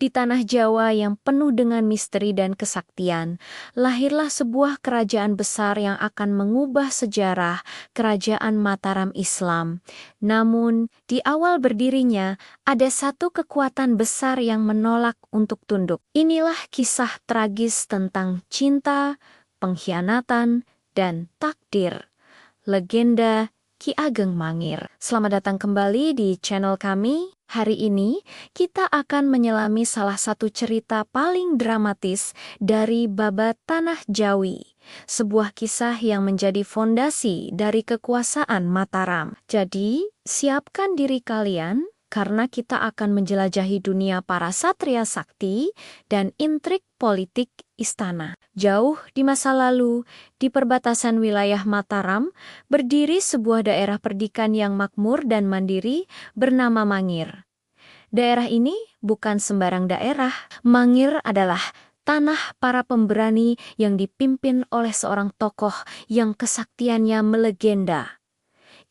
Di tanah Jawa yang penuh dengan misteri dan kesaktian, lahirlah sebuah kerajaan besar yang akan mengubah sejarah, Kerajaan Mataram Islam. Namun, di awal berdirinya, ada satu kekuatan besar yang menolak untuk tunduk. Inilah kisah tragis tentang cinta, pengkhianatan, dan takdir. Legenda Ki Ageng Mangir. Selamat datang kembali di channel kami. Hari ini kita akan menyelami salah satu cerita paling dramatis dari Babat Tanah Jawi. Sebuah kisah yang menjadi fondasi dari kekuasaan Mataram. Jadi, siapkan diri kalian karena kita akan menjelajahi dunia para satria sakti dan intrik politik istana. Jauh di masa lalu, di perbatasan wilayah Mataram, berdiri sebuah daerah perdikan yang makmur dan mandiri bernama Mangir. Daerah ini bukan sembarang daerah. Mangir adalah tanah para pemberani yang dipimpin oleh seorang tokoh yang kesaktiannya melegenda.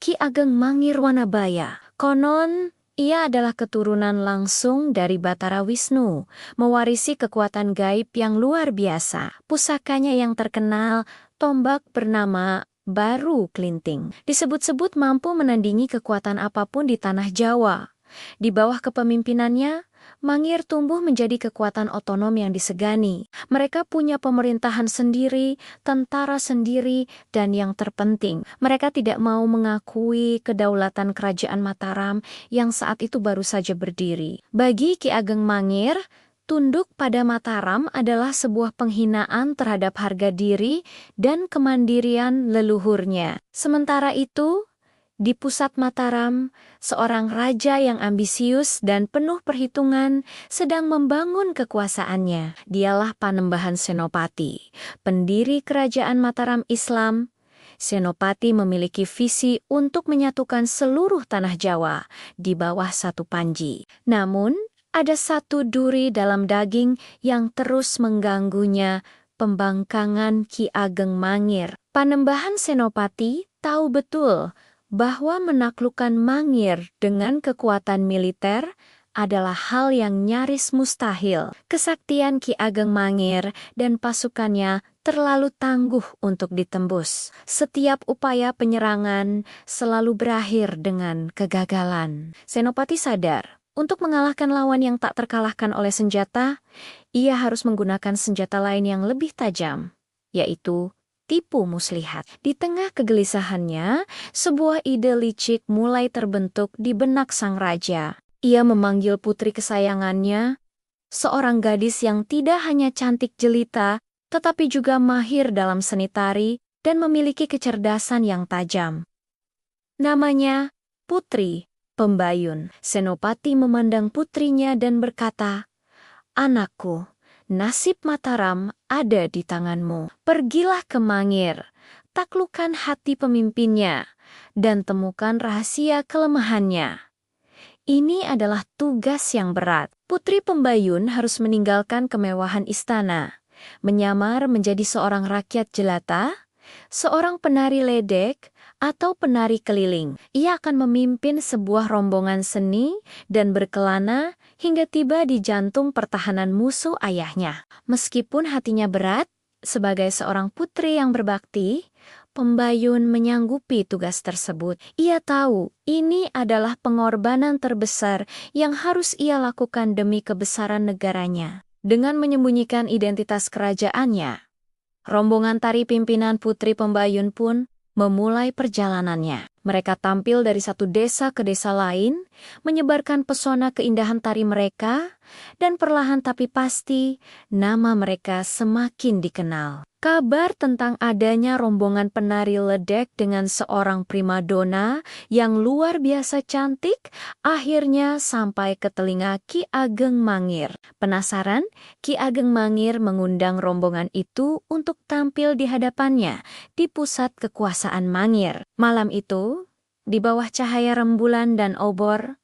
Ki Ageng Mangir Wanabaya. Konon, ia adalah keturunan langsung dari Batara Wisnu, mewarisi kekuatan gaib yang luar biasa. Pusakanya yang terkenal, tombak bernama Baru Klinting, disebut-sebut mampu menandingi kekuatan apapun di tanah Jawa. Di bawah kepemimpinannya, Mangir tumbuh menjadi kekuatan otonom yang disegani. Mereka punya pemerintahan sendiri, tentara sendiri, dan yang terpenting, mereka tidak mau mengakui kedaulatan kerajaan Mataram yang saat itu baru saja berdiri. Bagi Ki Ageng Mangir, tunduk pada Mataram adalah sebuah penghinaan terhadap harga diri dan kemandirian leluhurnya. Sementara itu, di pusat Mataram, seorang raja yang ambisius dan penuh perhitungan sedang membangun kekuasaannya. Dialah Panembahan Senopati, pendiri kerajaan Mataram Islam. Senopati memiliki visi untuk menyatukan seluruh tanah Jawa di bawah satu panji. Namun, ada satu duri dalam daging yang terus mengganggunya, pembangkangan Ki Ageng Mangir. Panembahan Senopati tahu betul bahwa menaklukkan Mangir dengan kekuatan militer adalah hal yang nyaris mustahil. Kesaktian Ki Ageng Mangir dan pasukannya terlalu tangguh untuk ditembus. Setiap upaya penyerangan selalu berakhir dengan kegagalan. Senopati sadar, untuk mengalahkan lawan yang tak terkalahkan oleh senjata, ia harus menggunakan senjata lain yang lebih tajam, yaitu tipu muslihat. Di tengah kegelisahannya, sebuah ide licik mulai terbentuk di benak sang raja. Ia memanggil putri kesayangannya, seorang gadis yang tidak hanya cantik jelita, tetapi juga mahir dalam seni tari dan memiliki kecerdasan yang tajam. Namanya Putri Pembayun. Senopati memandang putrinya dan berkata, "Anakku, nasib Mataram ada di tanganmu. Pergilah ke Mangir, taklukkan hati pemimpinnya, dan temukan rahasia kelemahannya." Ini adalah tugas yang berat. Putri Pembayun harus meninggalkan kemewahan istana, menyamar menjadi seorang rakyat jelata, seorang penari ledek, atau penari keliling. Ia akan memimpin sebuah rombongan seni dan berkelana hingga tiba di jantung pertahanan musuh ayahnya. Meskipun hatinya berat, sebagai seorang putri yang berbakti, Pembayun menyanggupi tugas tersebut. Ia tahu ini adalah pengorbanan terbesar yang harus ia lakukan demi kebesaran negaranya. Dengan menyembunyikan identitas kerajaannya, rombongan tari pimpinan Putri Pembayun pun memulai perjalanannya. Mereka tampil dari satu desa ke desa lain, menyebarkan pesona keindahan tari mereka, dan perlahan tapi pasti, nama mereka semakin dikenal. Kabar tentang adanya rombongan penari ledek dengan seorang primadona yang luar biasa cantik akhirnya sampai ke telinga Ki Ageng Mangir. Penasaran? Ki Ageng Mangir mengundang rombongan itu untuk tampil di hadapannya di pusat kekuasaan Mangir. Malam itu, di bawah cahaya rembulan dan obor,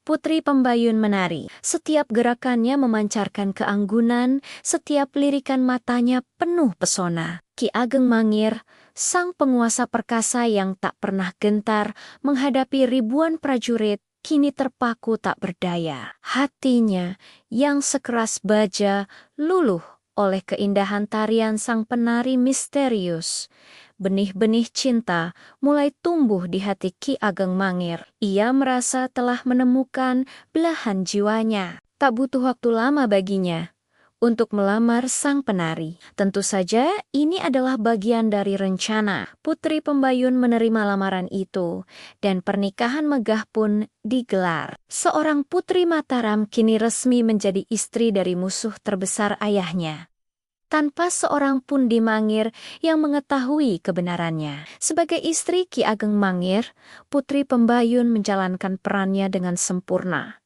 Putri Pembayun menari. Setiap gerakannya memancarkan keanggunan, setiap lirikan matanya penuh pesona. Ki Ageng Mangir, sang penguasa perkasa yang tak pernah gentar menghadapi ribuan prajurit, kini terpaku tak berdaya. Hatinya yang sekeras baja luluh oleh keindahan tarian sang penari misterius. Benih-benih cinta mulai tumbuh di hati Ki Ageng Mangir. Ia merasa telah menemukan belahan jiwanya. Tak butuh waktu lama baginya untuk melamar sang penari. Tentu saja ini adalah bagian dari rencana. Putri Pembayun menerima lamaran itu, dan pernikahan megah pun digelar. Seorang putri Mataram kini resmi menjadi istri dari musuh terbesar ayahnya, tanpa seorang pun di Mangir yang mengetahui kebenarannya. Sebagai istri Ki Ageng Mangir, Putri Pembayun menjalankan perannya dengan sempurna.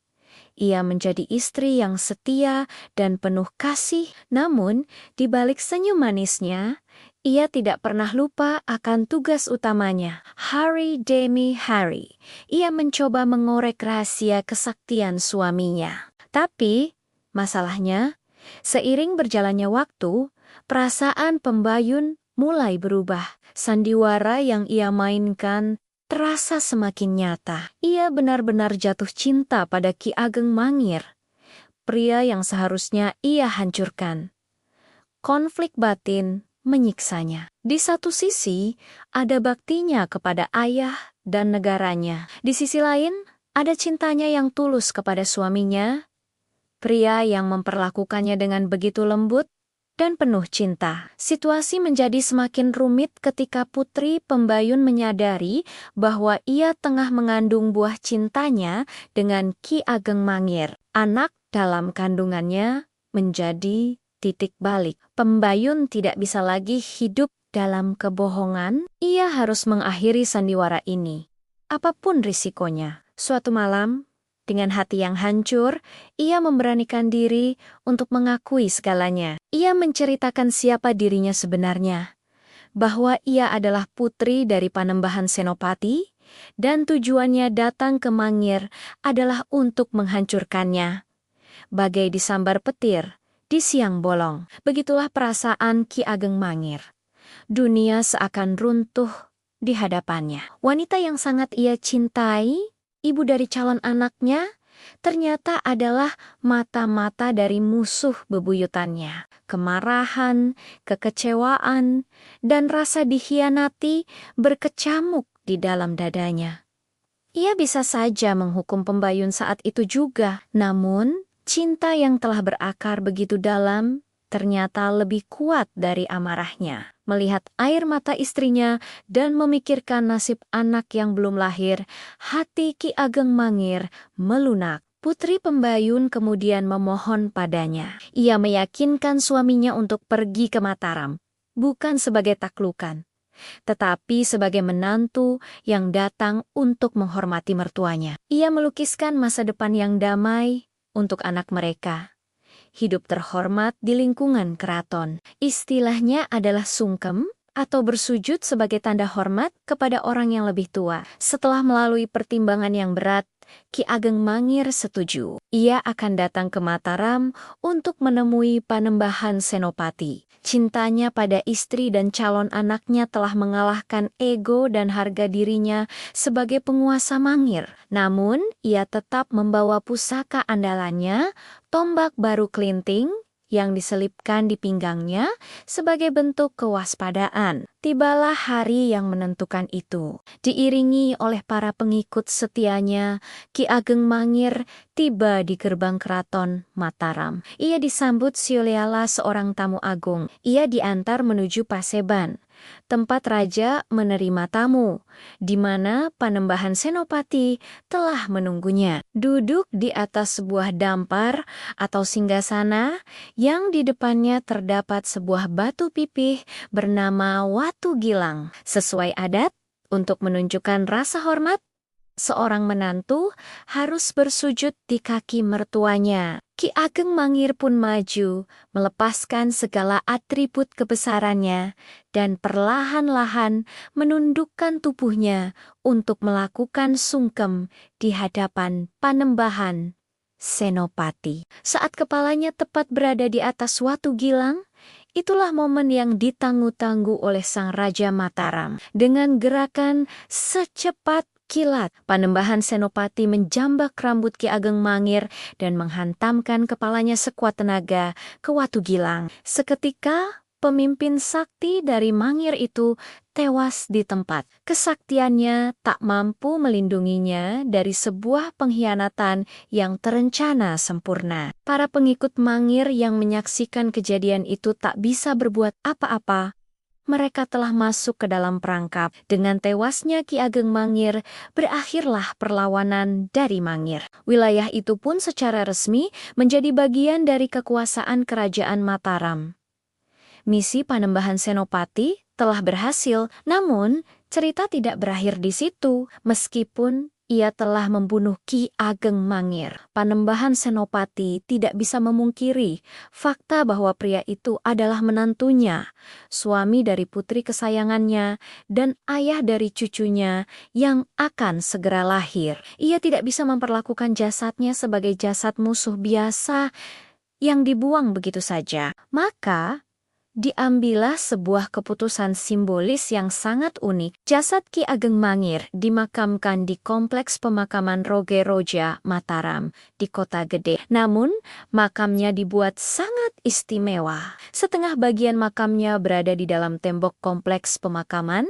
Ia menjadi istri yang setia dan penuh kasih, namun di balik senyum manisnya, ia tidak pernah lupa akan tugas utamanya. Hari demi hari, ia mencoba mengorek rahasia kesaktian suaminya. Tapi, masalahnya, seiring berjalannya waktu, perasaan Pembayun mulai berubah. Sandiwara yang ia mainkan terasa semakin nyata. Ia benar-benar jatuh cinta pada Ki Ageng Mangir, pria yang seharusnya ia hancurkan. Konflik batin menyiksanya. Di satu sisi, ada baktinya kepada ayah dan negaranya. Di sisi lain, ada cintanya yang tulus kepada suaminya, pria yang memperlakukannya dengan begitu lembut dan penuh cinta. Situasi menjadi semakin rumit ketika Putri Pembayun menyadari bahwa ia tengah mengandung buah cintanya dengan Ki Ageng Mangir. Anak dalam kandungannya menjadi titik balik. Pembayun tidak bisa lagi hidup dalam kebohongan. Ia harus mengakhiri sandiwara ini, apapun risikonya. Suatu malam, dengan hati yang hancur, ia memberanikan diri untuk mengakui segalanya. Ia menceritakan siapa dirinya sebenarnya, bahwa ia adalah putri dari Panembahan Senopati, dan tujuannya datang ke Mangir adalah untuk menghancurkannya. Bagai disambar petir di siang bolong, begitulah perasaan Ki Ageng Mangir. Dunia seakan runtuh di hadapannya. Wanita yang sangat ia cintai, ibu dari calon anaknya, ternyata adalah mata-mata dari musuh bebuyutannya. Kemarahan, kekecewaan, dan rasa dikhianati berkecamuk di dalam dadanya. Ia bisa saja menghukum Pembayun saat itu juga, namun cinta yang telah berakar begitu dalam ternyata lebih kuat dari amarahnya. Melihat air mata istrinya dan memikirkan nasib anak yang belum lahir, hati Ki Ageng Mangir melunak. Putri Pembayun kemudian memohon padanya. Ia meyakinkan suaminya untuk pergi ke Mataram, bukan sebagai taklukan, tetapi sebagai menantu yang datang untuk menghormati mertuanya. Ia melukiskan masa depan yang damai untuk anak mereka. Hidup terhormat di lingkungan keraton. Istilahnya adalah sungkem atau bersujud sebagai tanda hormat kepada orang yang lebih tua. Setelah melalui pertimbangan yang berat, Ki Ageng Mangir setuju. Ia akan datang ke Mataram untuk menemui Panembahan Senopati. Cintanya pada istri dan calon anaknya telah mengalahkan ego dan harga dirinya sebagai penguasa Mangir. Namun, ia tetap membawa pusaka andalannya, tombak baru kelinting, yang diselipkan di pinggangnya sebagai bentuk kewaspadaan. Tibalah hari yang menentukan itu. Diiringi oleh para pengikut setianya, Ki Ageng Mangir tiba di gerbang keraton Mataram. Ia disambut Sioleala seorang tamu agung. Ia diantar menuju Paseban, tempat raja menerima tamu, di mana Panembahan Senopati telah menunggunya. Duduk di atas sebuah dampar atau singgasana yang di depannya terdapat sebuah batu pipih bernama Watu Gilang. Sesuai adat, untuk menunjukkan rasa hormat, seorang menantu harus bersujud di kaki mertuanya. Ki Ageng Mangir pun maju, melepaskan segala atribut kebesarannya, dan perlahan-lahan menundukkan tubuhnya untuk melakukan sungkem di hadapan Panembahan Senopati. Saat kepalanya tepat berada di atas Watu Gilang, itulah momen yang ditanggu-tanggu oleh sang Raja Mataram. Dengan gerakan secepat Kilat, Panembahan Senopati menjambak rambut Ki Ageng Mangir dan menghantamkan kepalanya sekuat tenaga ke Watu Gilang. Seketika, pemimpin sakti dari Mangir itu tewas di tempat. Kesaktiannya tak mampu melindunginya dari sebuah pengkhianatan yang terencana sempurna. Para pengikut Mangir yang menyaksikan kejadian itu tak bisa berbuat apa-apa. Mereka telah masuk ke dalam perangkap. Dengan tewasnya Ki Ageng Mangir, berakhirlah perlawanan dari Mangir. Wilayah itu pun secara resmi menjadi bagian dari kekuasaan Kerajaan Mataram. Misi Panembahan Senopati telah berhasil, namun cerita tidak berakhir di situ. Meskipun ia telah membunuh Ki Ageng Mangir, Panembahan Senopati tidak bisa memungkiri fakta bahwa pria itu adalah menantunya, suami dari putri kesayangannya, dan ayah dari cucunya yang akan segera lahir. Ia tidak bisa memperlakukan jasadnya sebagai jasad musuh biasa yang dibuang begitu saja. Maka, diambillah sebuah keputusan simbolis yang sangat unik. Jasad Ki Ageng Mangir dimakamkan di Kompleks Pemakaman Roge Roja, Mataram, di Kota Gede. Namun, makamnya dibuat sangat istimewa. Setengah bagian makamnya berada di dalam tembok kompleks pemakaman,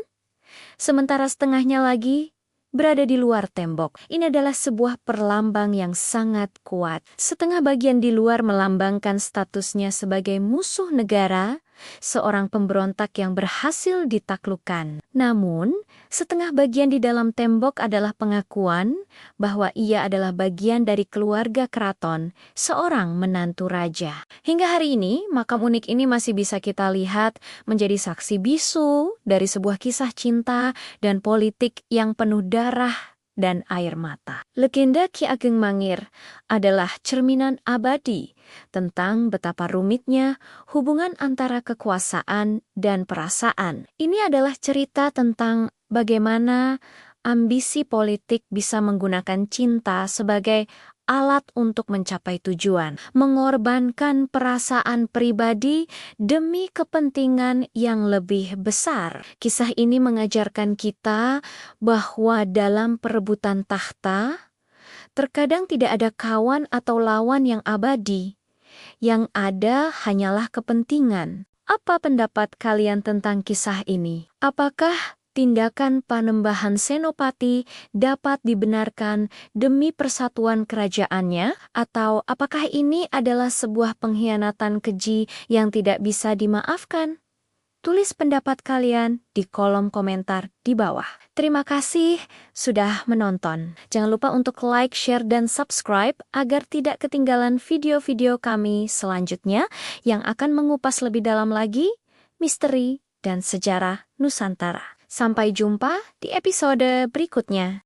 sementara setengahnya lagi berada di luar tembok. Ini adalah sebuah perlambang yang sangat kuat. Setengah bagian di luar melambangkan statusnya sebagai musuh negara, seorang pemberontak yang berhasil ditaklukkan. Namun, setengah bagian di dalam tembok adalah pengakuan bahwa ia adalah bagian dari keluarga keraton, seorang menantu raja. Hingga hari ini, makam unik ini masih bisa kita lihat menjadi saksi bisu dari sebuah kisah cinta dan politik yang penuh darah dan air mata. Legenda Ki Ageng Mangir adalah cerminan abadi tentang betapa rumitnya hubungan antara kekuasaan dan perasaan. Ini adalah cerita tentang bagaimana ambisi politik bisa menggunakan cinta sebagai alat untuk mencapai tujuan, mengorbankan perasaan pribadi demi kepentingan yang lebih besar. Kisah ini mengajarkan kita bahwa dalam perebutan tahta, terkadang tidak ada kawan atau lawan yang abadi. Yang ada hanyalah kepentingan. Apa pendapat kalian tentang kisah ini? Apakah tindakan Panembahan Senopati dapat dibenarkan demi persatuan kerajaannya? Atau apakah ini adalah sebuah pengkhianatan keji yang tidak bisa dimaafkan? Tulis pendapat kalian di kolom komentar di bawah. Terima kasih sudah menonton. Jangan lupa untuk like, share, dan subscribe agar tidak ketinggalan video-video kami selanjutnya yang akan mengupas lebih dalam lagi misteri dan sejarah Nusantara. Sampai jumpa di episode berikutnya.